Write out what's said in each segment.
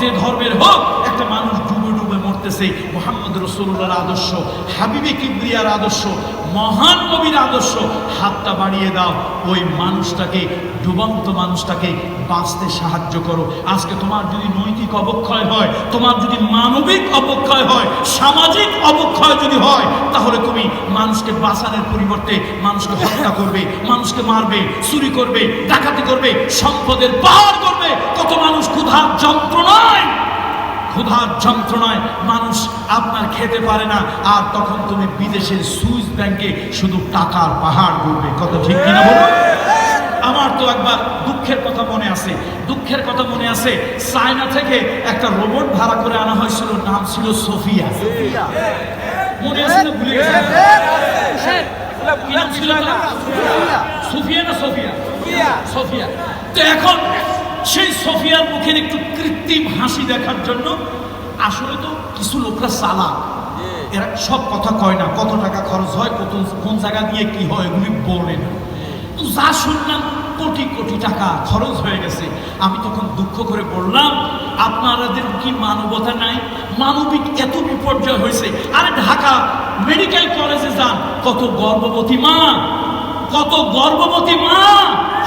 যে ধর্মের হোক, একটা মানুষ ডুবে ডুবে মরতেছে, মুহাম্মদ রাসূলুল্লাহর আদর্শ, হাবিবে কিবরিয়ার আদর্শ, মহান নবীর আদর্শ, হাতটা বাড়িয়ে দাও, ওই মানুষটাকে, ডুবন্ত মানুষটাকে বাঁচতে সাহায্য করো। আজকে তোমার যদি নৈতিক অবক্ষয় হয়, তোমার যদি মানবিক অবক্ষয় হয়, সামাজিক অবক্ষয় যদি হয়, তাহলে তুমি মানুষকে বাঁচানোর পরিবর্তে মানুষকে হত্যা করবে, মানুষকে মারবে, চুরি করবে, ডাকাতি করবে, সম্পদের পাহাড় করবে। কত মানুষ ক্ষুধার যন্ত্রণায় মানুষ আপনার খেতে পারে না, আর তখন তুমি বিদেশের সুইস ব্যাংকে শুধু টাকার পাহাড় করবে। কত ঠিক কিনা বলো? আমার তো একবার দুঃখের কথা মনে আছে, চায়না থেকে একটা রোবট ভাড়া করে আনা হয়েছিল, নাম ছিল সোফিয়া। মনে আছে না? ভুলে গেছেন? কি নাম ছিল? সোফিয়া না সোফিয়া। তো এখন সেই সোফিয়ার মুখের একটু কৃত্রিম হাসি দেখার জন্য, আসলে তো কিছু লোকরা চালাক, এরা সব কথা কয় না, কত টাকা খরচ হয়, কোন জায়গা দিয়ে কি হয় এগুলি বলে না। তো যা শুনলাম কোটি কোটি টাকা খরচ হয়ে গেছে। আমি তখন দুঃখ করে বললাম, আপনাদের কি মানবতা নাই? মানবিক এত বিপর্যয় হয়েছে। আরে ঢাকা মেডিকেল কলেজে যান, কত গর্ভবতী মা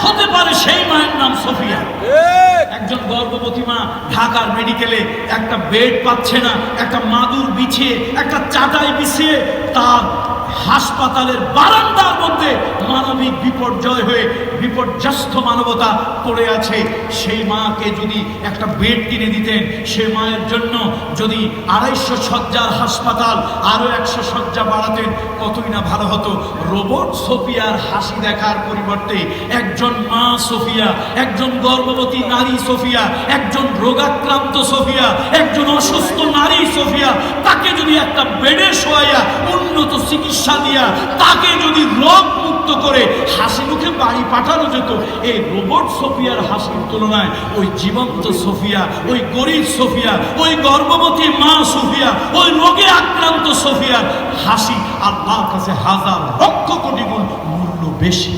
হতে পারে, সেই মায়ের নাম সোফিয়া। একজন গর্ভবতী মা ঢাকার মেডিকেলে একটা বেড পাচ্ছে না, একটা মাদুর বিছিয়ে, একটা চাটাই বিছিয়ে তার হাসপাতালের বারান্দার মধ্যে মানবিক বিপর্যয় হয়ে বিপর্যস্ত মানবতা পড়ে আছে। সেই মাকে যদি একটা বেড কিনে দিতেন, সে মায়ের জন্য যদি 250 শয্যার হাসপাতাল আরো 100 শয্যা বাড়াতেন, কতই না ভালো হতো। রোবট সোফিয়ার হাসি দেখার পরিবর্তে একজন মা সোফিয়া, একজন গর্ভবতী নারী সোফিয়া, একজন রোগাক্রান্ত সোফিয়া, একজন অসুস্থ নারী সোফিয়া, তাকে যদি একটা বেডে শোয়াইয়া উন্নত চিকিৎসা দিয়া তাকে যদি রোগ মুক্ত করে হাসি মুখে বাড়ি পাঠানো যেত, এই রোবট সোফিয়ার হাসির তুলনায় ওই জীবন্ত সোফিয়া, ওই গরিব সোফিয়া, ওই গর্ভবতী মা সোফিয়া, ওই রোগে আক্রান্ত সোফিয়ার হাসি আল্লাহর কাছে হাজার লক্ষ কোটি গুণ মূল্য বেশি।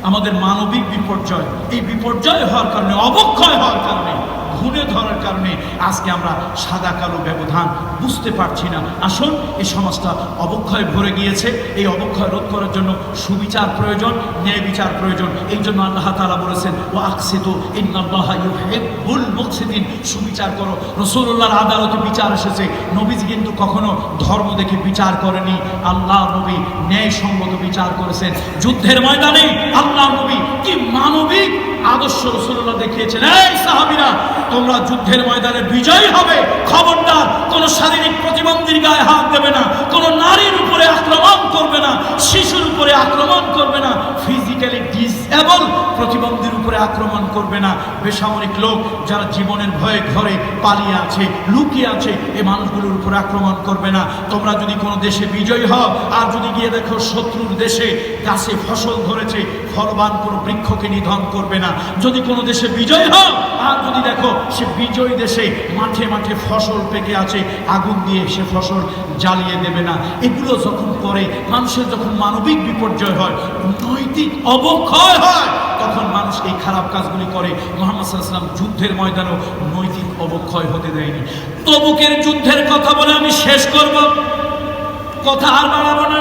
আমাদের মানবিক বিপর্যয়, এই বিপর্যয় হওয়ার কারণে, অবক্ষয় হওয়ার কারণে, ঘুরে ধরার কারণে আজকে আমরা সাদা কালো ব্যবধান বুঝতে পারছি না। আসুন, এই সমাজটা অবক্ষয় ভরে গিয়েছে। এই অবক্ষয় রোধ করার জন্য সুবিচার প্রয়োজন, ন্যায় বিচার প্রয়োজন। এই জন্য আল্লাহ তাআলা বলেছেন, ওয়া আকসিতু ইন্নাল্লাহা ইউহিব্বুল মুকসিতিন। সুবিচার করো। রাসূলুল্লাহর আদালতে বিচার এসেছে। নবীজি কিন্তু কখনো ধর্ম দেখে বিচার করেনি। আল্লাহ নবী ন্যায়সঙ্গত বিচার করেছেন। যুদ্ধের ময়দানে আল্লাহ নবী কি মানবিক আদর্শ রাসূলুল্লাহ দেখিয়েছেন। এই সাহাবীরা, তোমরা যুদ্ধের ময়দানে বিজয়ী হবে, খবরদার কোন শারীরিক প্রতিবন্ধীর গায়ে হাত দেবে না, কোন নারীর উপরে আক্রমণ করবে না, শিশুর উপরে আক্রমণ করবে না, ফিজিক্যালি ডিসএবল প্রতিবন্ধীর উপরে আক্রমণ করবে না, বেসামরিক লোক যারা জীবনের ভয়ে ঘরে পালিয়ে আছে, লুকিয়ে আছে, এই মানুষগুলোর উপরে আক্রমণ করবে না। তোমরা যদি কোনো দেশে বিজয়ী হও, আর যদি গিয়ে দেখো শত্রুর দেশে গাছে ফসল ধরেছে, ফলবান কোনো বৃক্ষকে নিধন করবে না। যদি কোনো দেশে বিজয় হও, আর যদি দেখো সে বিজয়ী দেশে মাঠে মাঠে ফসল পেকে আছে, আগুন দিয়ে সে ফসল জ্বালিয়ে দেবে না। এগুলো যখন করে, মানুষের যখন মানবিক বিপর্যয় হয়, নৈতিক অবক্ষয় হয়, তখন মানুষ এই খারাপ কাজগুলি করে। মুহাম্মদ সাল্লাল্লাহু আলাইহি ওয়াসাল্লাম যুদ্ধের ময়দানেও নৈতিক অবক্ষয় হতে দেয়নি। তবুকের যুদ্ধের কথা বলে আমি শেষ করব, কথা আর বাড়াবো না।